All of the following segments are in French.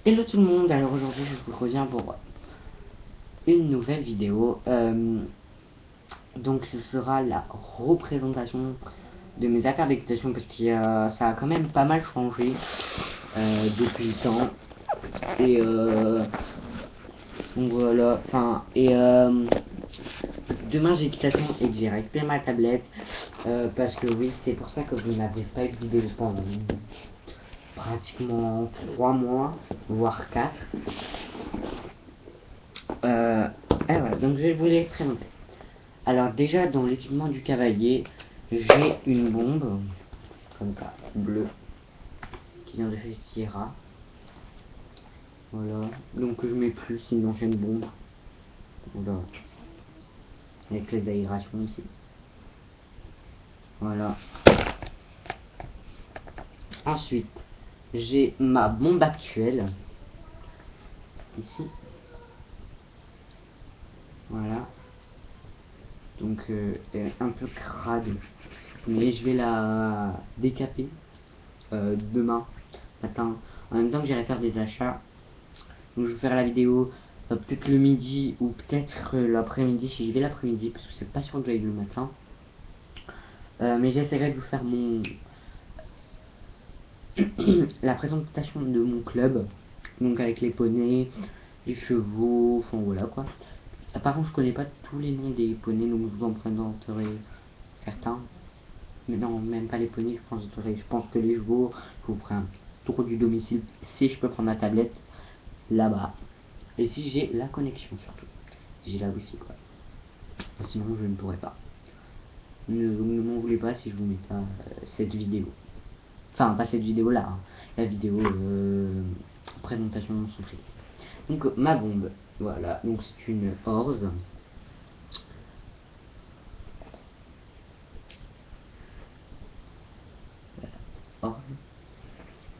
Hello tout le monde, alors aujourd'hui je vous reviens pour une nouvelle vidéo. Donc ce sera la représentation de mes affaires d'équitation parce que ça a quand même pas mal changé depuis le temps. Et donc voilà, enfin, et demain j'ai équitation et que j'ai récupéré ma tablette parce que oui, c'est pour ça que vous n'avez pas eu de vidéo pendant pratiquement 3 mois, voire 4. Et voilà, donc je vais vous les présenter. Alors déjà dans l'équipement du cavalier, j'ai une bombe, comme ça, bleue, qui vient de chez Sierra. Voilà, donc je mets plus, c'est une ancienne bombe. Voilà, avec les aérations ici. Voilà. Ensuite, j'ai ma bombe actuelle, ici. Voilà. Donc elle est un peu crade, mais je vais la décaper demain matin, en même temps que j'irai faire des achats. Donc je vais faire la vidéo peut-être le midi ou peut-être l'après-midi si j'y vais l'après-midi parce que c'est pas sûr que j'aille le matin. Mais j'essaierai de vous faire mon la présentation de mon club, donc avec les poneys, les chevaux, enfin voilà quoi. Par contre je connais pas tous les noms des poneys, donc je vous en présenterai certains. Mais non, même pas les poneys, je pense que les chevaux, je vous ferai un tour du domicile si je peux prendre ma tablette là-bas. Et si j'ai la connexion surtout. Si j'ai la wifi quoi. Sinon je ne pourrais pas. Ne m'en voulez pas si je vous mets pas cette vidéo. Enfin pas cette vidéo là, hein. La vidéo présentation de son tricks. Donc ma bombe, voilà, donc c'est une Horse. Horse.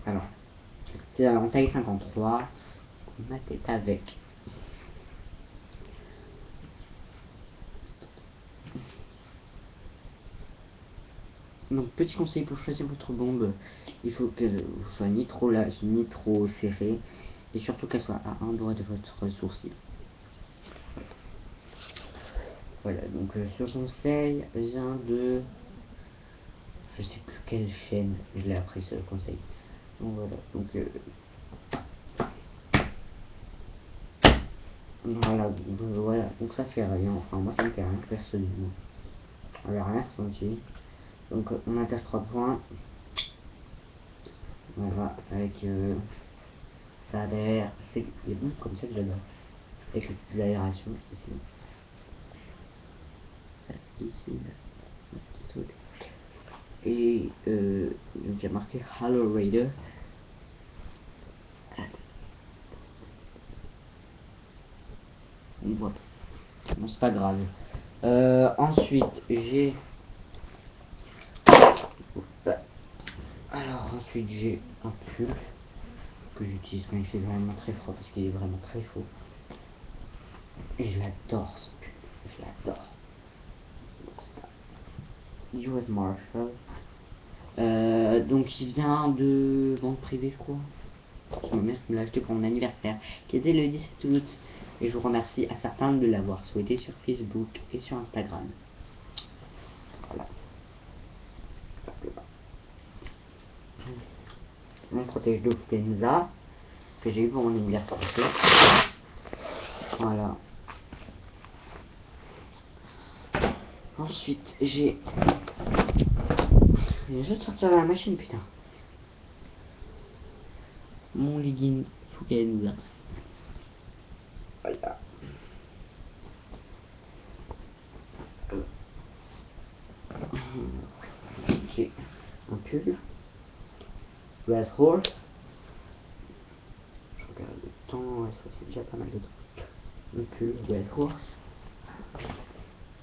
Alors, c'est en taille 53. Ma tête avec. Donc petit conseil pour choisir votre bombe, il faut qu'elle soit ni trop large ni trop serrée et surtout qu'elle soit à un doigt de votre sourcil. Voilà, donc ce conseil vient de, je sais plus quelle chaîne je l'ai appris ce conseil. Donc voilà, donc voilà, donc ça fait rien, enfin moi ça me fait rien personnellement. On n'a rien ressenti. Donc on attache 3 points. Voilà, avec ça a l'air, c'est des bouts comme ça que j'adore. Avec l'aération ici. Ici, le petit truc. Et donc il y a marqué Halo Raider. Voilà. Bon, c'est pas grave. Ensuite, j'ai. Alors, ensuite, j'ai un pull que j'utilise quand il fait vraiment très froid parce qu'il est vraiment très chaud. Et je l'adore ce pull. Je l'adore. US Marshall. Donc, il vient de vente privée, je crois. C'est ma mère qui me l'a acheté pour mon anniversaire, qui était le 17 août. Et je vous remercie à certains de l'avoir souhaité sur Facebook et sur Instagram. Voilà. Mon protège d'eau Kenza que j'ai eu pour mon anniversaire. Voilà. Ensuite, j'ai. Je vais sortir de la machine, putain. Mon legging Kenza. Voilà. J'ai un pull. Red Horse. Je regarde le temps, ouais, ça fait déjà pas mal de temps. Un pull Red Horse.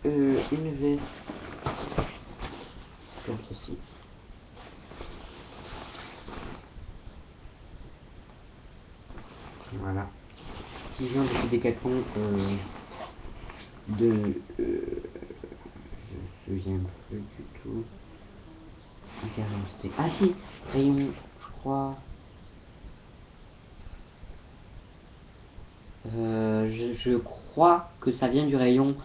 Une veste. Comme ceci. Voilà. Qui vient de Decathlon de. Je me souviens plus du tout. Ah si, rayon, je crois. Je crois que ça vient du rayon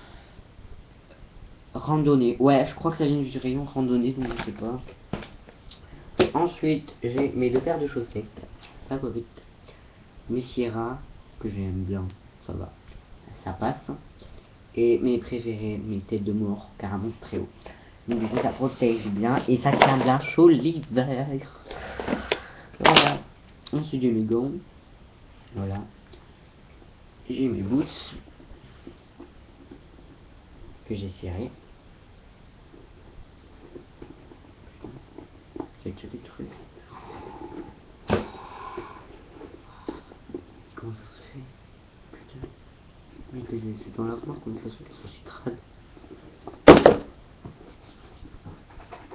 randonnée. Ouais, je crois que ça vient du rayon randonnée, donc je sais pas. Ensuite, j'ai mes 2 paires de chaussettes favorites. Mes Sierra, que j'aime bien, ça va, ça passe. Et mes préférés, mes têtes de mort, carrément très haut. Donc du coup ça protège bien et ça tient bien chaud l'hiver. Voilà. Ensuite j'ai mes gants. Voilà. J'ai mes boots que j'ai serrés. J'ai déjà des trucs. Comment ça se fait? Putain. Mais c'est dans l'armoire, comment ça se fait que ça soit si crade?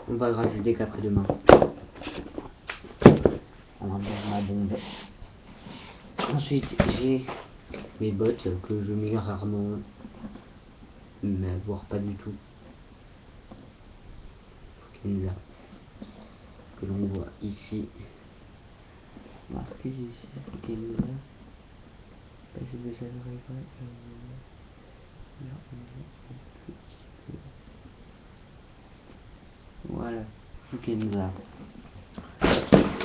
On va grave, je le dès qu'après-demain. On va voir ma bombe. Ensuite j'ai mes bottes que je mets rarement, mais voire pas du tout. Kenza, que l'on voit ici. Marqué ici, Kenza. Je vous arriverai un petit peu. Voilà, Kenza.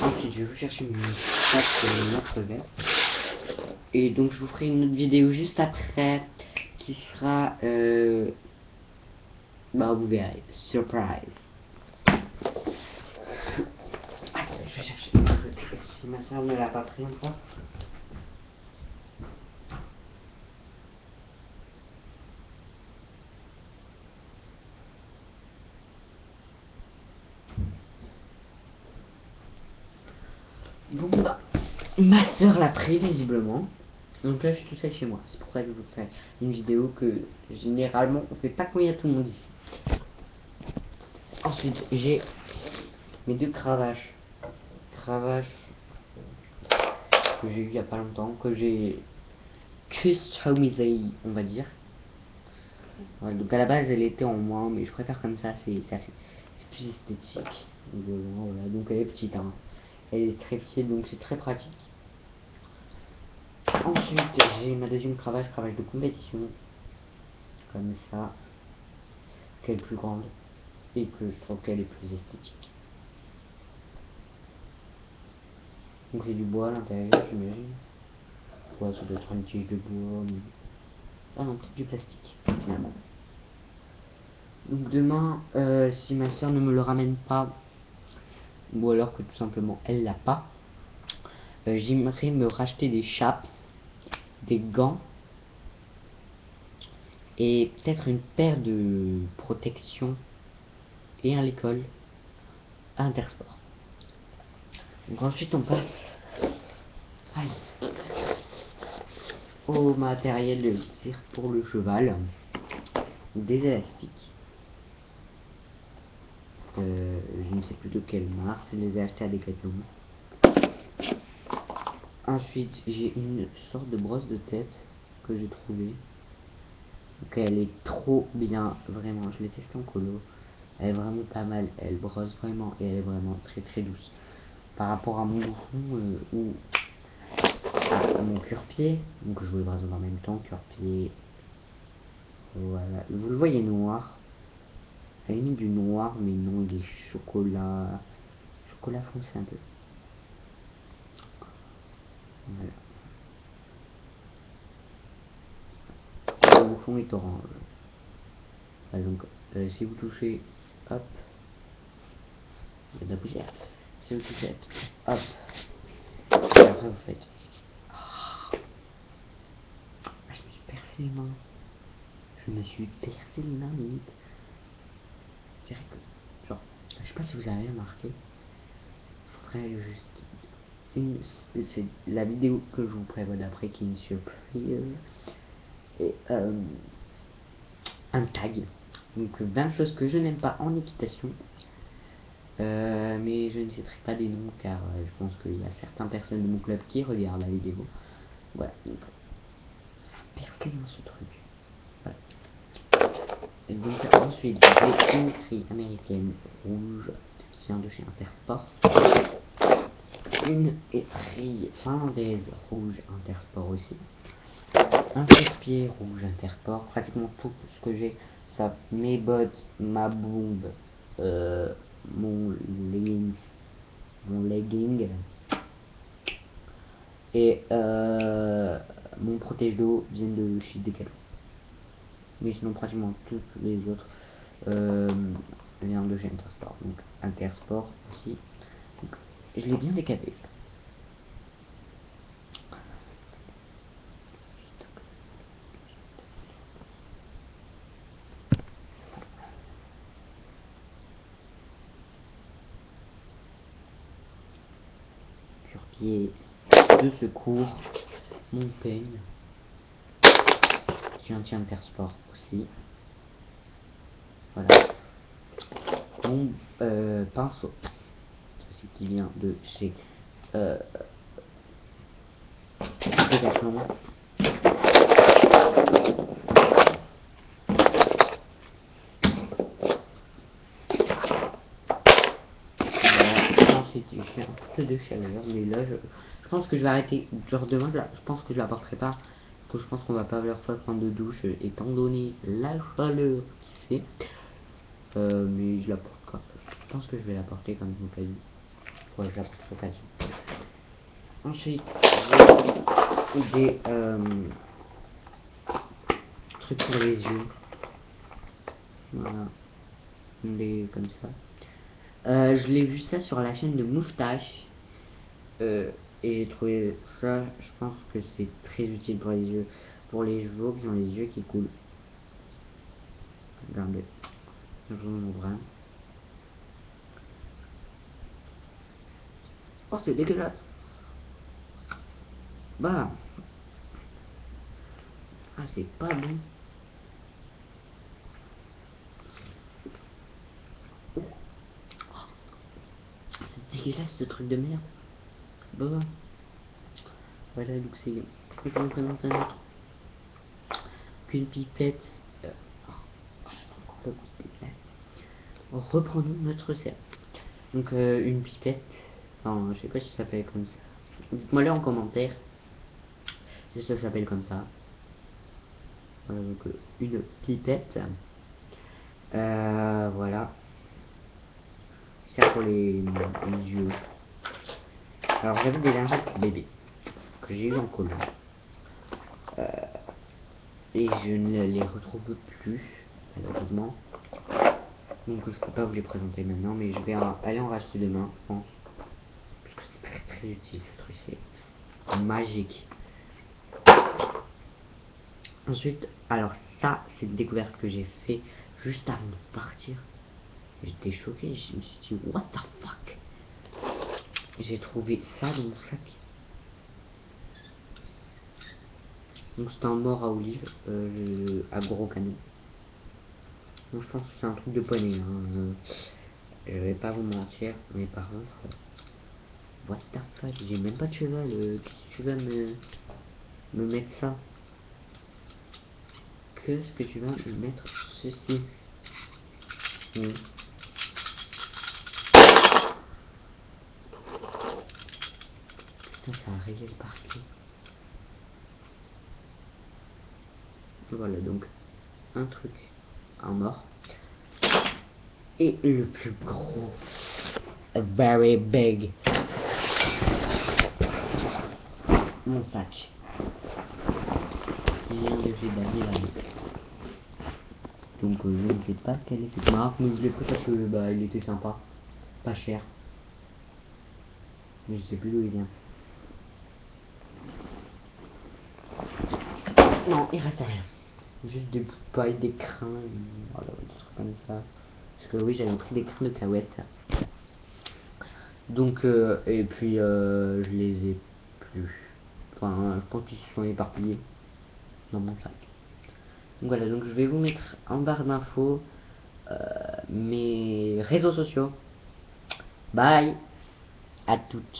Ensuite, je vais vous chercher mon sac et notre veste. Et donc, je vous ferai une autre vidéo juste après qui sera. Bah, vous verrez. Surprise. Allez, je vais chercher un truc. Si ma soeur ne l'a pas pris encore. Bon bah, ma soeur l'a pris visiblement. Donc là je suis tout seul chez moi. C'est pour ça que je vous fais une vidéo que généralement on fait pas quand il y a tout le monde ici. Ensuite j'ai mes 2 cravaches. Cravaches que j'ai eu il y a pas longtemps. Que j'ai customisé, on va dire. Ouais, donc à la base elle était en moins, mais je préfère comme ça, c'est plus esthétique. Donc, voilà. Donc elle est petite, hein. Elle est très petite, donc c'est très pratique. Ensuite j'ai ma deuxième cravache de compétition. Comme ça. Parce qu'elle est plus grande. Et que je trouve qu'elle est plus esthétique. Donc c'est du bois à l'intérieur, j'imagine. Ouais, ça doit être une tige de bois. Mais... ah non, peut-être du plastique, finalement. Donc demain, si ma soeur ne me le ramène pas, ou alors que tout simplement elle l'a pas, j'aimerais me racheter des chaps, des gants, et peut-être une paire de protection et à l'école, à Intersport. Donc ensuite on passe au matériel de cirque pour le cheval, des élastiques. Je ne sais plus de quelle marque, je les ai achetés à Decathlon. Ensuite j'ai une sorte de brosse de tête que j'ai trouvée. Donc elle est trop bien, vraiment, je l'ai testée en colo. Elle est vraiment pas mal, elle brosse vraiment et elle est vraiment très très douce. Par rapport à mon bouffon ou à mon cuir-pied, donc je vous le présente en même temps, cuir-pied. Voilà, vous le voyez noir. Elle est mis du noir, mais non des chocolats. Chocolat foncé un peu. Voilà. Le fond est orange. Voilà, donc, si vous touchez, hop, il y a de la poussière. Si vous touchez, hop, et après vous faites. Oh, je me suis percé les mains. Je me suis percé les mains, limite. Je dirais que, genre, je sais pas si vous avez remarqué, faudrait juste c'est la vidéo que je vous prévois d'après qui est une surprise et un tag, donc 20 choses que je n'aime pas en équitation, mais je ne citerai pas des noms car je pense qu'il y a certaines personnes de mon club qui regardent la vidéo. Voilà, donc ça perce dans ce truc. Voilà. Et donc ensuite j'ai une écrit américaine rouge qui vient de chez Intersport, une étrille finlandaise rouge Intersport aussi, un chausse-pied rouge Intersport, pratiquement tout ce que j'ai, ça, mes bottes, ma bombe, mon legging et mon protège d'eau viennent de chez Decathlon. Mais sinon pratiquement toutes les autres viennent de chez Intersport. Donc Intersport aussi. Donc, je l'ai bien décapé. Sur-pied de secours, mon peigne, qui est un Intersport aussi. Voilà. Mon pinceau, ceci qui vient de chez Decathlon. Ensuite, il fait un peu de chaleur, mais là, je pense que je vais arrêter. Genre demain, je pense que je la porterai pas. Je pense qu'on va pas leur faire prendre de douche, étant donné la chaleur qu'il fait. Mais je la porte quand même. Je pense que je vais la porter comme je vous l'ai dit. Ouais, je la porterai pas dessus. Ensuite, j'ai des trucs pour les yeux. Voilà. Des comme ça. Je l'ai vu ça sur la chaîne de Moustache. Et j'ai trouvé ça, je pense que c'est très utile pour les yeux. Pour les chevaux qui ont les yeux qui coulent. Regardez. Je vous montre. Oh, c'est dégueulasse. Bah. Ah, c'est pas bon. C'est dégueulasse ce truc de merde. Bah. Voilà, donc c'est. Je vais vous présenter un autre. Qu'une pipette. Reprenons notre cercle. Donc, une pipette. Enfin, je sais pas si ça s'appelle comme ça. Dites-moi le en commentaire si ça s'appelle comme ça. Voilà, donc une pipette. Voilà. Ça pour les yeux. Alors j'avais des lingettes bébé que j'ai eu en commun. Et je ne les retrouve plus, malheureusement. Donc je peux pas vous les présenter maintenant, mais je vais aller en racheter demain, je pense. Parce que c'est très très utile ce truc, c'est magique. Ensuite, alors ça, c'est une découverte que j'ai fait juste avant de partir. J'étais choqué, je me suis dit, what the fuck? J'ai trouvé ça dans mon sac. Donc c'est un mort à olive, à gros canon. Donc je pense que c'est un truc de poney. Hein. Je vais pas vous mentir, mais par contre, what the fuck, j'ai même pas de cheval. Qu'est-ce que tu vas me mettre ça? Qu'est-ce que tu vas me mettre ceci? Putain, ça a rayé le parquet. Voilà donc un truc en mort. Et le plus gros, very big, mon sac qui vient de chez Daniel. Donc je ne sais pas quelle est cette marque, mais je l'ai pris parce que bah il était sympa, pas cher. Mais je sais plus d'où il vient. Non, il reste rien. Juste des bouts de paille, des crins, voilà, des trucs comme ça. Parce que oui, j'avais pris des crins de cahuètes. Donc, et puis je les ai plus. Enfin, je pense qu'ils se sont éparpillés dans mon sac. Donc voilà, donc je vais vous mettre en barre d'infos mes réseaux sociaux. Bye, à tout de suite.